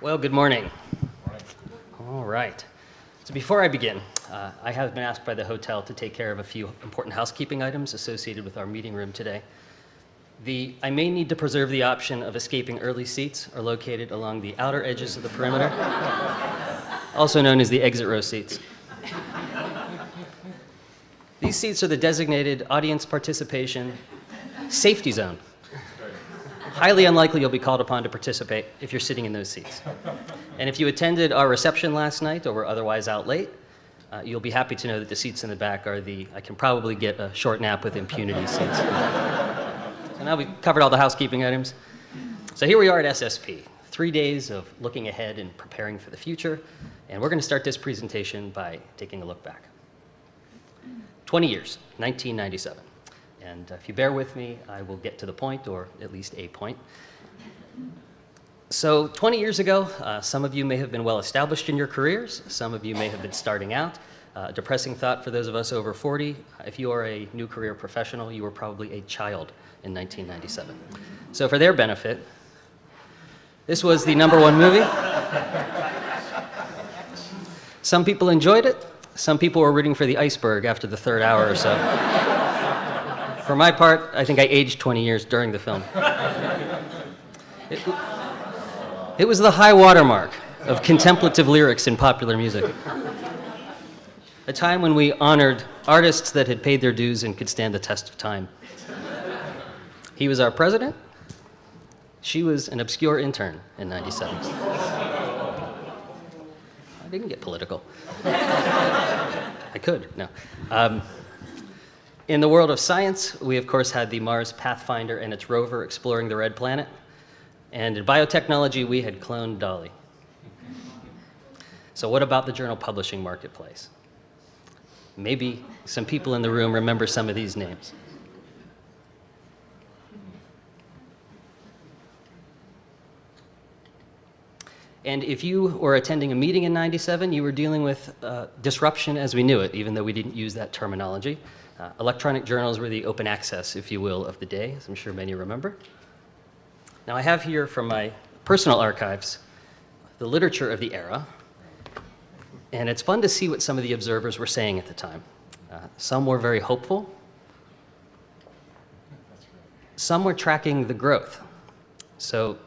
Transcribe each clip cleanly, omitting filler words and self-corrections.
Well, good morning. All right. So before I begin, I have been asked by the hotel to take care of a few important housekeeping items associated with our meeting room today. I may need to preserve the option of escaping early seats are located along the outer edges of the perimeter, also known as the exit row seats. These seats are the designated audience participation safety zone. Highly unlikely you'll be called upon to participate if you're sitting in those seats. And if you attended our reception last night or were otherwise out late, you'll be happy to know that the seats in the back are I can probably get a short nap with impunity seats. So now we've covered all the housekeeping items. So here we are at SSP, 3 days of looking ahead and preparing for the future. And we're going to start this presentation by taking a look back. 20 years, 1997. And if you bear with me, I will get to the point, or at least a point. So 20 years ago, some of you may have been well established in your careers. Some of you may have been starting out. Depressing thought for those of us over 40, if you are a new career professional, you were probably a child in 1997. So for their benefit, this was the #1 movie. Some people enjoyed it. Some people were rooting for the iceberg after the third hour or so. For my part, I think I aged 20 years during the film. It was the high watermark of contemplative lyrics in popular music. A time when we honored artists that had paid their dues and could stand the test of time. He was our president. She was an obscure intern in '97. I didn't get political. I could, no. In the world of science, we of course had the Mars Pathfinder and its rover exploring the red planet. And in biotechnology, we had cloned Dolly. So what about the journal publishing marketplace? Maybe some people in the room remember some of these names. And if you were attending a meeting in '97, you were dealing with disruption as we knew it, even though we didn't use that terminology. Electronic journals were the open access, if you will, of the day, as I'm sure many remember. Now I have here from my personal archives the literature of the era, and it's fun to see what some of the observers were saying at the time. Some were very hopeful. Some were tracking the growth. So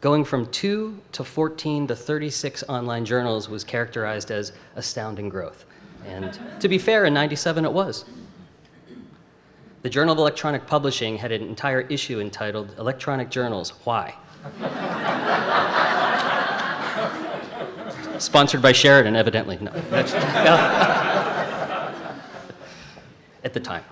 going from 2 to 14 to 36 online journals was characterized as astounding growth. And to be fair, in '97 it was. The Journal of Electronic Publishing had an entire issue entitled Electronic Journals, Why? Sponsored by Sheridan, evidently. No. At the time.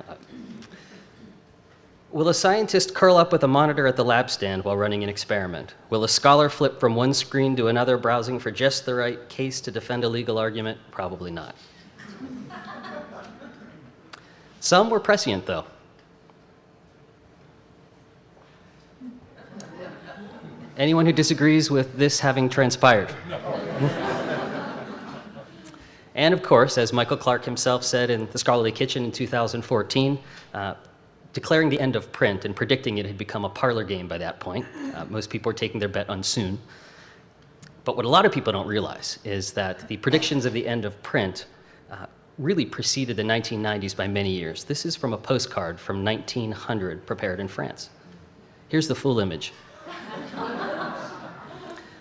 Will a scientist curl up with a monitor at the lab stand while running an experiment? Will a scholar flip from one screen to another browsing for just the right case to defend a legal argument? Probably not. Some were prescient, though. Anyone who disagrees with this having transpired? And of course, as Michael Clark himself said in The Scholarly Kitchen in 2014, declaring the end of print and predicting it had become a parlor game by that point. Most people were taking their bet on soon. But what a lot of people don't realize is that the predictions of the end of print really preceded the 1990s by many years. This is from a postcard from 1900 prepared in France. Here's the full image.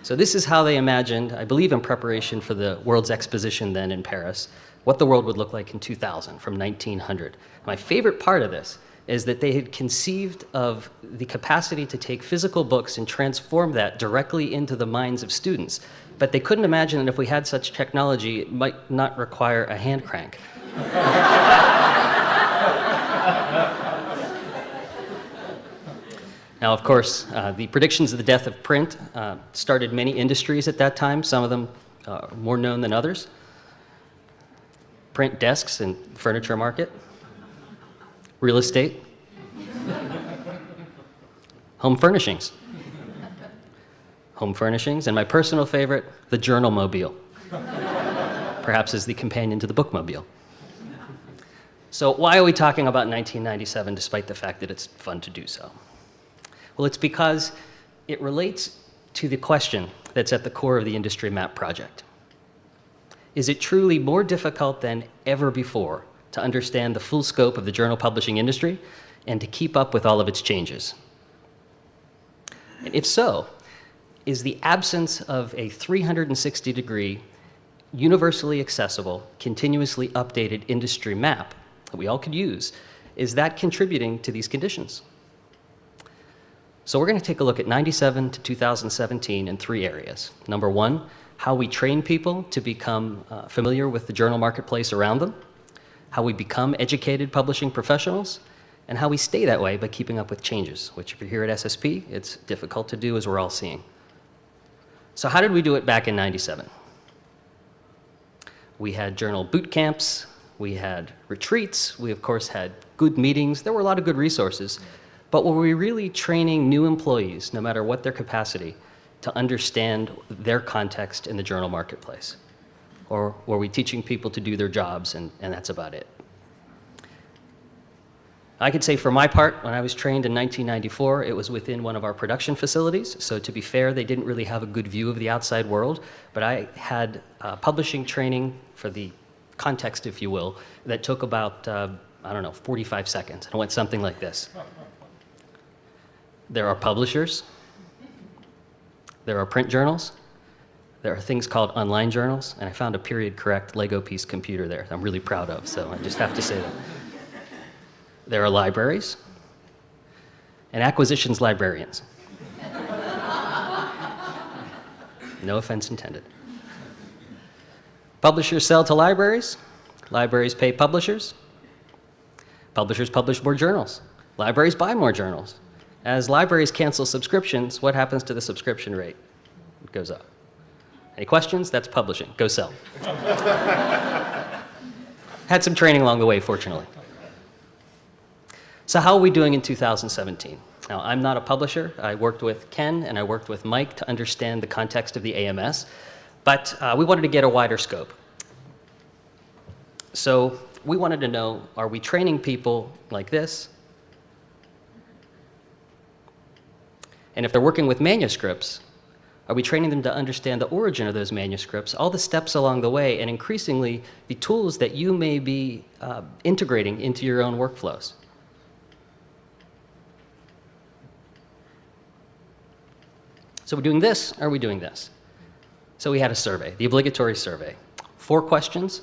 So this is how they imagined, I believe in preparation for the World's Exposition then in Paris, what the world would look like in 2000 from 1900. My favorite part of this is that they had conceived of the capacity to take physical books and transform that directly into the minds of students. But they couldn't imagine that if we had such technology, it might not require a hand crank. Now, of course, the predictions of the death of print started many industries at that time, some of them more known than others. Print desks and furniture market, real estate, home furnishings, and my personal favorite, the journal-mobile, perhaps as the companion to the bookmobile. So why are we talking about 1997 despite the fact that it's fun to do so? Well, it's because it relates to the question that's at the core of the Industry Map project. Is it truly more difficult than ever before to understand the full scope of the journal publishing industry and to keep up with all of its changes? And if so, is the absence of a 360-degree, universally accessible, continuously updated industry map that we all could use, is that contributing to these conditions? So we're going to take a look at 97 to 2017 in 3 areas. Number 1, how we train people to become familiar with the journal marketplace around them, how we become educated publishing professionals, and how we stay that way by keeping up with changes, which if you're here at SSP, it's difficult to do, as we're all seeing. So how did we do it back in 97? We had journal boot camps, we had retreats, we of course had good meetings, there were a lot of good resources, but were we really training new employees, no matter what their capacity, to understand their context in the journal marketplace? Or were we teaching people to do their jobs and that's about it? I could say for my part, when I was trained in 1994, it was within one of our production facilities. So to be fair, they didn't really have a good view of the outside world, but I had publishing training for the context, if you will, that took about, 45 seconds. And it went something like this. There are publishers, there are print journals, there are things called online journals, and I found a period-correct Lego piece computer there that I'm really proud of, so I just have to say that. There are libraries and acquisitions librarians. No offense intended. Publishers sell to libraries. Libraries pay publishers. Publishers publish more journals. Libraries buy more journals. As libraries cancel subscriptions, what happens to the subscription rate? It goes up. Any questions? That's publishing. Go sell. Had some training along the way, fortunately. So how are we doing in 2017? Now, I'm not a publisher. I worked with Ken and I worked with Mike to understand the context of the AMS, but we wanted to get a wider scope. So we wanted to know, are we training people like this? And if they're working with manuscripts, are we training them to understand the origin of those manuscripts, all the steps along the way, and increasingly the tools that you may be integrating into your own workflows? So we're doing this, or are we doing this? So we had a survey, the obligatory survey. 4 questions,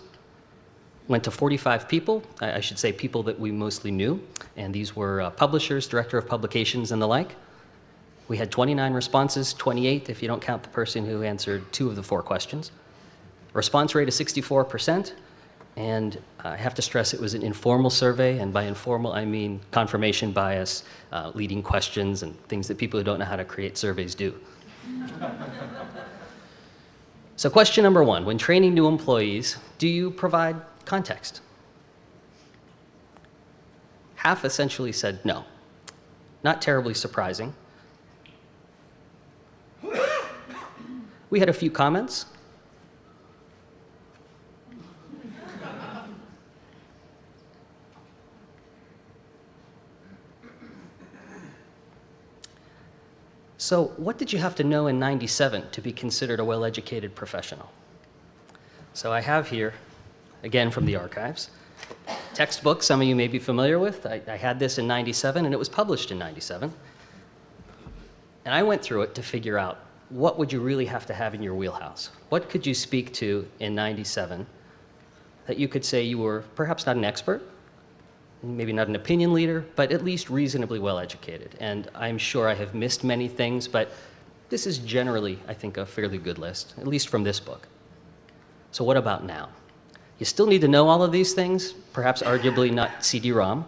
went to 45 people, I should say people that we mostly knew, and these were publishers, director of publications, and the like. We had 29 responses, 28 if you don't count the person who answered 2 of the 4 questions. Response rate is 64%, and I have to stress it was an informal survey, and by informal I mean confirmation bias, leading questions, and things that people who don't know how to create surveys do. So question number 1, when training new employees, do you provide context? Half essentially said no. Not terribly surprising. We had a few comments. So what did you have to know in 97 to be considered a well-educated professional? So I have here, again from the archives, textbook some of you may be familiar with. I had this in 97 and it was published in 97. And I went through it to figure out what would you really have to have in your wheelhouse? What could you speak to in 97 that you could say you were perhaps not an expert, maybe not an opinion leader, but at least reasonably well educated? And I'm sure I have missed many things, but this is generally, I think, a fairly good list, at least from this book. So what about now? You still need to know all of these things, perhaps arguably not CD-ROM.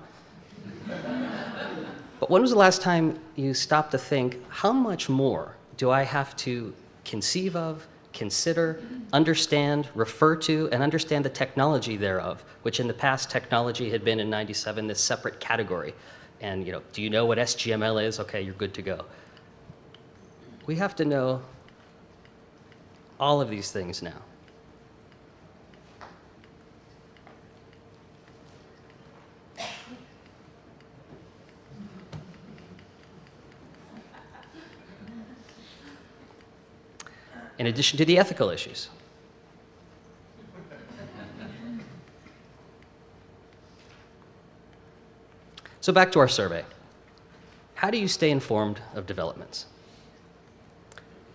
But when was the last time you stopped to think, how much more do I have to conceive of, consider, understand, refer to, and understand the technology thereof, which in the past technology had been in 97 this separate category. And do you know what SGML is? Okay, you're good to go. We have to know all of these things now. in addition to the ethical issues. So back to our survey. How do you stay informed of developments?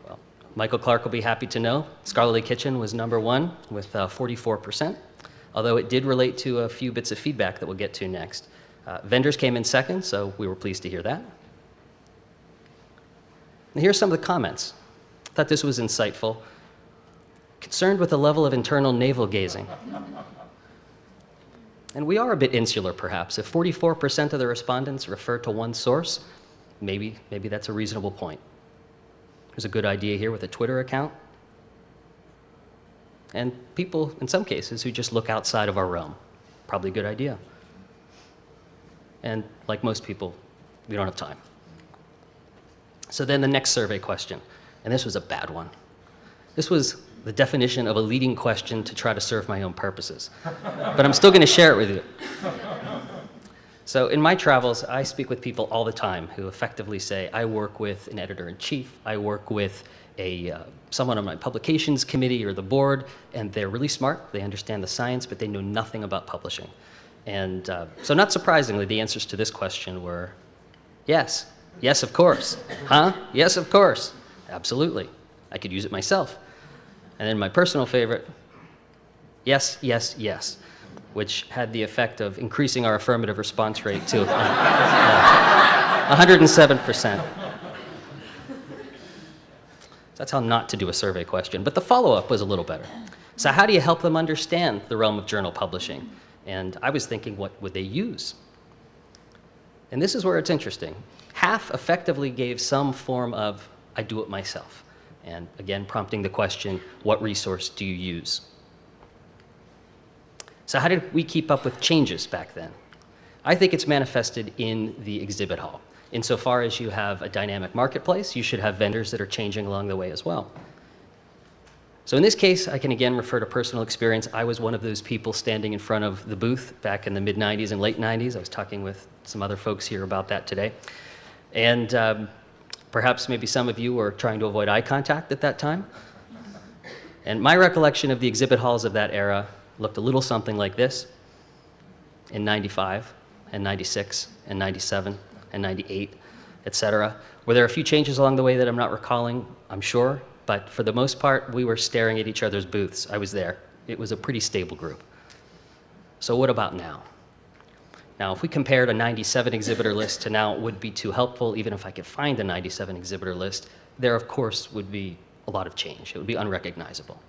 Well, Michael Clark will be happy to know Scholarly Kitchen was number one with 44%, although it did relate to a few bits of feedback that we'll get to next. Vendors came in second, so we were pleased to hear that. And here's some of the comments. I thought this was insightful. Concerned with the level of internal navel-gazing. And we are a bit insular, perhaps. If 44% of the respondents refer to one source, maybe that's a reasonable point. There's a good idea here with a Twitter account. And people, in some cases, who just look outside of our realm. Probably a good idea. And like most people, we don't have time. So then the next survey question, and this was a bad one. This was the definition of a leading question to try to serve my own purposes. But I'm still going to share it with you. So in my travels, I speak with people all the time who effectively say, I work with an editor-in-chief, I work with someone on my publications committee or the board, and they're really smart, they understand the science, but they know nothing about publishing. And so not surprisingly, the answers to this question were, yes, yes, of course. Huh? Yes, of course. Absolutely. I could use it myself. And then my personal favorite, yes, yes, yes, which had the effect of increasing our affirmative response rate to 107%. That's how not to do a survey question. But the follow-up was a little better. So how do you help them understand the realm of journal publishing? And I was thinking, what would they use? And this is where it's interesting. Half effectively gave some form of, I do it myself. And again, prompting the question, what resource do you use? So how did we keep up with changes back then? I think it's manifested in the exhibit hall. Insofar as you have a dynamic marketplace, you should have vendors that are changing along the way as well. So in this case, I can again refer to personal experience. I was one of those people standing in front of the booth back in the mid-90s and late 90s. I was talking with some other folks here about that today. And perhaps maybe some of you were trying to avoid eye contact at that time. And my recollection of the exhibit halls of that era looked a little something like this in 95 and 96 and 97 and 98, et cetera. Were there a few changes along the way that I'm not recalling? I'm sure. But for the most part, we were staring at each other's booths. I was there. It was a pretty stable group. So what about now? Now, if we compared a 97 exhibitor list to now, it would be too helpful. Even if I could find a 97 exhibitor list, there, of course, would be a lot of change. It would be unrecognizable.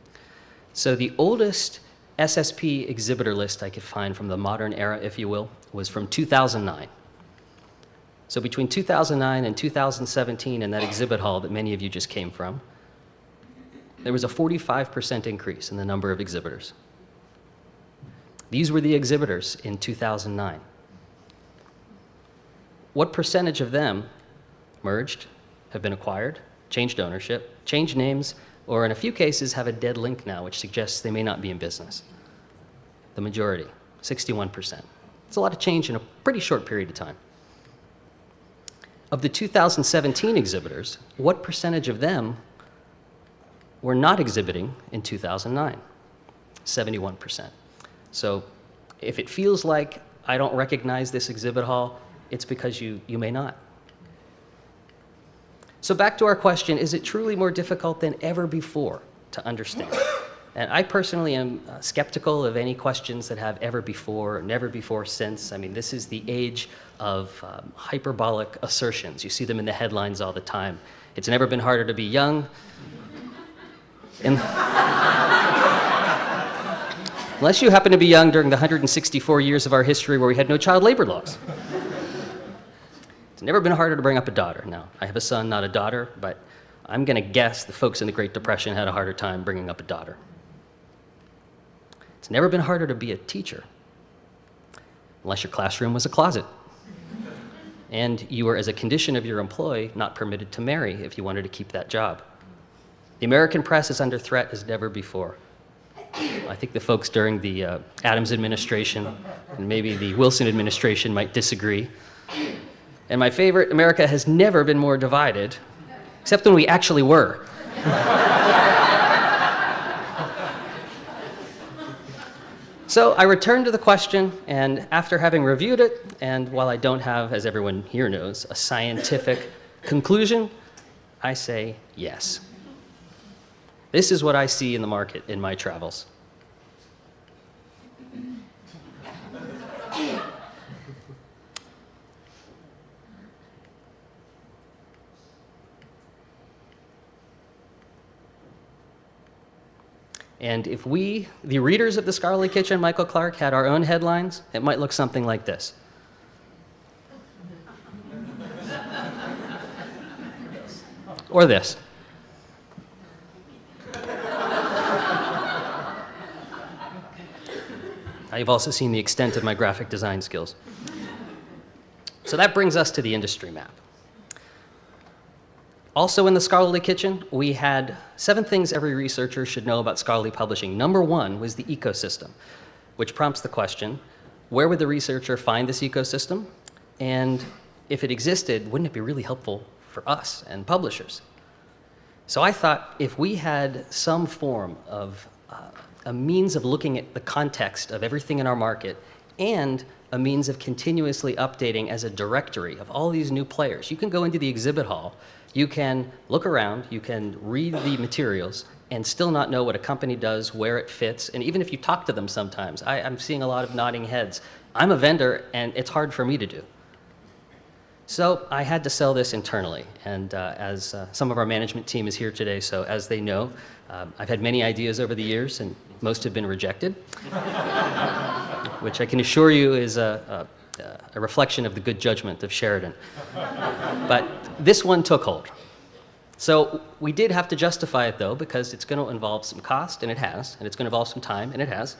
So the oldest SSP exhibitor list I could find from the modern era, if you will, was from 2009. So between 2009 and 2017 in that exhibit hall that many of you just came from, there was a 45% increase in the number of exhibitors. These were the exhibitors in 2009. What percentage of them merged, have been acquired, changed ownership, changed names, or in a few cases have a dead link now, which suggests they may not be in business? The majority, 61%. It's a lot of change in a pretty short period of time. Of the 2017 exhibitors, what percentage of them were not exhibiting in 2009? 71%. So if it feels like I don't recognize this exhibit hall, it's because you may not. So back to our question, is it truly more difficult than ever before to understand? And I personally am skeptical of any questions that have ever before or never before since. I mean, this is the age of hyperbolic assertions. You see them in the headlines all the time. It's never been harder to be young. Unless you happen to be young during the 164 years of our history where we had no child labor laws. It's never been harder to bring up a daughter. Now, I have a son, not a daughter, but I'm going to guess the folks in the Great Depression had a harder time bringing up a daughter. It's never been harder to be a teacher, unless your classroom was a closet. And you were, as a condition of your employ, not permitted to marry if you wanted to keep that job. The American press is under threat as never before. I think the folks during the Adams administration and maybe the Wilson administration might disagree. And my favorite, America has never been more divided, except when we actually were. So I returned to the question, and after having reviewed it, and while I don't have, as everyone here knows, a scientific conclusion, I say yes. This is what I see in the market in my travels. And if we, the readers of the Scholarly Kitchen, Michael Clark, had our own headlines, it might look something like this. Or this. You've also seen the extent of my graphic design skills. So that brings us to the industry map. Also in the Scholarly Kitchen, we had 7 things every researcher should know about scholarly publishing. Number 1 was the ecosystem, which prompts the question, where would the researcher find this ecosystem? And if it existed, wouldn't it be really helpful for us and publishers? So I thought if we had some form of a means of looking at the context of everything in our market and a means of continuously updating as a directory of all these new players. You can go into the exhibit hall, you can look around, you can read the materials, and still not know what a company does, where it fits, and even if you talk to them sometimes, I'm seeing a lot of nodding heads. I'm a vendor, and it's hard for me to do. So I had to sell this internally, and as some of our management team is here today, so as they know, I've had many ideas over the years, and most have been rejected, which I can assure you is a reflection of the good judgment of Sheridan. But this one took hold. So we did have to justify it, though, because it's going to involve some cost, and it has, and it's going to involve some time, and it has,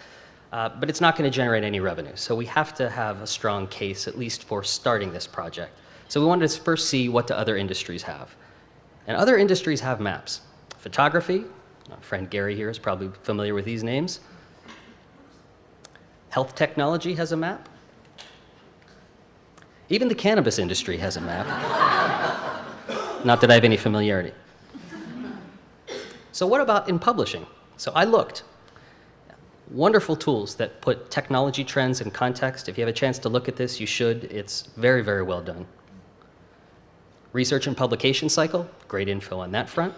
but it's not going to generate any revenue. So we have to have a strong case, at least for starting this project. So we wanted to first see what the other industries have. And other industries have maps. Photography, our friend Gary here is probably familiar with these names. Health technology has a map. Even the cannabis industry has a map. Not that I have any familiarity. So what about in publishing? So I looked. Wonderful tools that put technology trends in context. If you have a chance to look at this, you should. It's very, very well done. Research and publication cycle, great info on that front.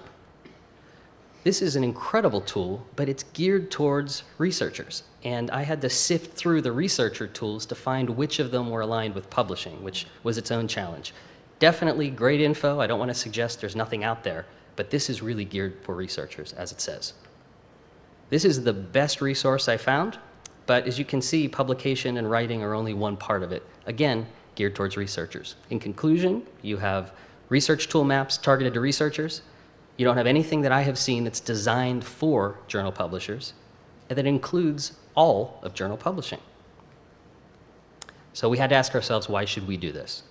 This is an incredible tool, but it's geared towards researchers. And I had to sift through the researcher tools to find which of them were aligned with publishing, which was its own challenge. Definitely great info. I don't want to suggest there's nothing out there, but this is really geared for researchers, as it says. This is the best resource I found, but as you can see, publication and writing are only one part of it. Again, geared towards researchers. In conclusion, you have research tool maps targeted to researchers. You don't have anything that I have seen that's designed for journal publishers, and that includes all of journal publishing. So we had to ask ourselves, why should we do this?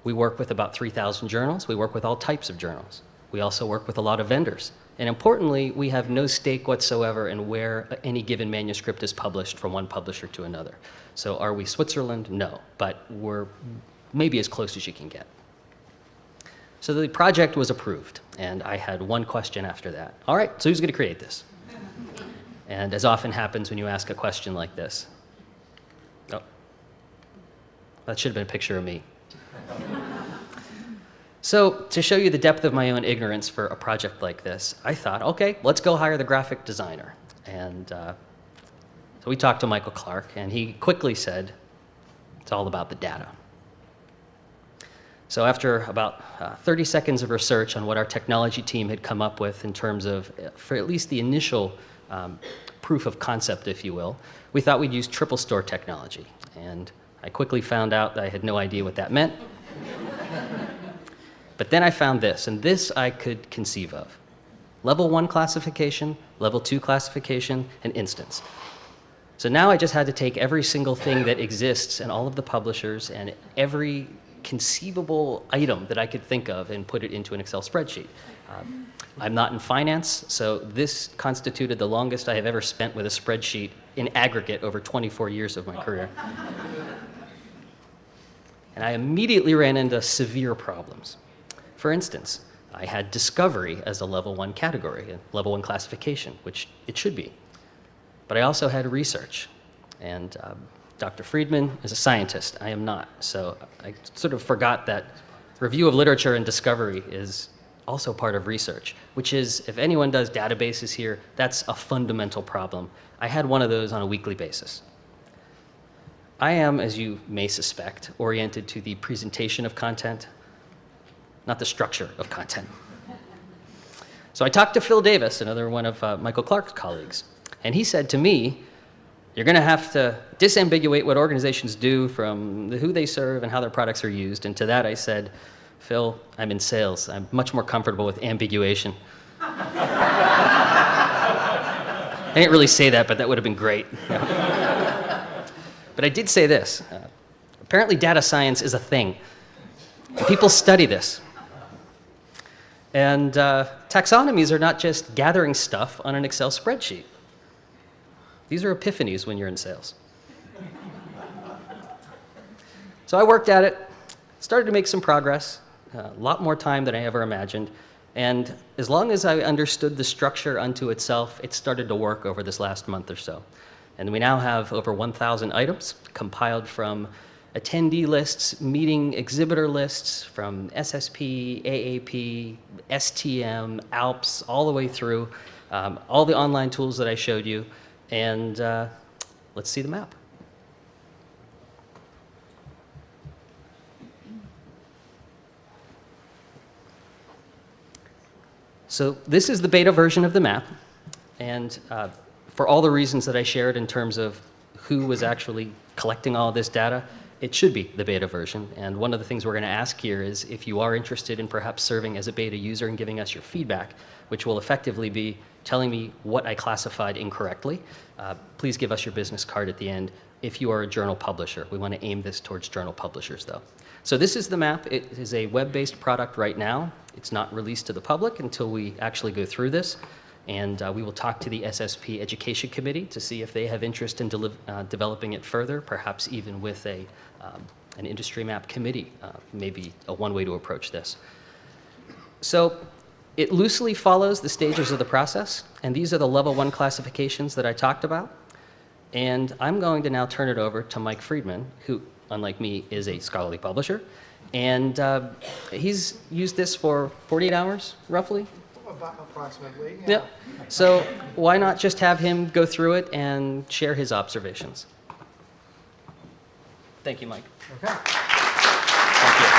We work with about 3,000 journals. We work with all types of journals. We also work with a lot of vendors. And importantly, we have no stake whatsoever in where any given manuscript is published from one publisher to another. So are we Switzerland? No, but we're maybe as close as you can get. So the project was approved, and I had one question after that. All right, so who's going to create this? And as often happens when you ask a question like this, oh, that should have been a picture of me. So to show you the depth of my own ignorance for a project like this, I thought, okay, let's go hire the graphic designer. And so we talked to Michael Clark, and he quickly said, it's all about the data. So after about 30 seconds of research on what our technology team had come up with in terms of, for at least the initial proof of concept, if you will, we thought we'd use triple store technology. And I quickly found out that I had no idea what that meant. But then I found this, and this I could conceive of. Level 1 classification, level 2 classification, and instance. So now I just had to take every single thing that exists in all of the publishers and every conceivable item that I could think of and put it into an Excel spreadsheet. I'm not in finance, so this constituted the longest I have ever spent with a spreadsheet in aggregate over 24 years of my career. And I immediately ran into severe problems. For instance, I had discovery as a level 1 category, a level 1 classification, which it should be. but I also had research. And Dr. Friedman is a scientist. I am not. So I sort of forgot that review of literature and discovery is also part of research, which is, if anyone does databases here, that's a fundamental problem. I had one of those on a weekly basis. I am, as you may suspect, oriented to the presentation of content, not the structure of content. So I talked to Phil Davis, another one of Michael Clark's colleagues, and he said to me, you're going to have to disambiguate what organizations do from who they serve and how their products are used. And to that I said, Phil, I'm in sales. I'm much more comfortable with ambiguation. I didn't really say that, but that would have been great. But I did say this. Apparently data science is a thing. People study this. And taxonomies are not just gathering stuff on an Excel spreadsheet. These are epiphanies when you're in sales. So I worked at it, started to make some progress, a lot more time than I ever imagined. And as long as I understood the structure unto itself, it started to work over this last month or so. And we now have over 1,000 items compiled from attendee lists, meeting exhibitor lists, from SSP, AAP, STM, ALPS, all the way through, all the online tools that I showed you. And let's see the map. So this is the beta version of the map. And for all the reasons that I shared in terms of who was actually collecting all of this data, it should be the beta version. And one of the things we're going to ask here is if you are interested in perhaps serving as a beta user and giving us your feedback, which will effectively be telling me what I classified incorrectly, please give us your business card at the end if you are a journal publisher. We want to aim this towards journal publishers, though. So this is the map. It is a web-based product right now. It's not released to the public until we actually go through this. And we will talk to the SSP Education Committee to see if they have interest in developing it further, perhaps even with an industry map committee, maybe one way to approach this. So it loosely follows the stages of the process, and these are the level 1 classifications that I talked about. And I'm going to now turn it over to Mike Friedman, who, unlike me, is a scholarly publisher. And he's used this for 48 hours, roughly. Approximately. Yeah. Yep. So why not just have him go through it and share his observations? Thank you, Mike. Okay. Thank you.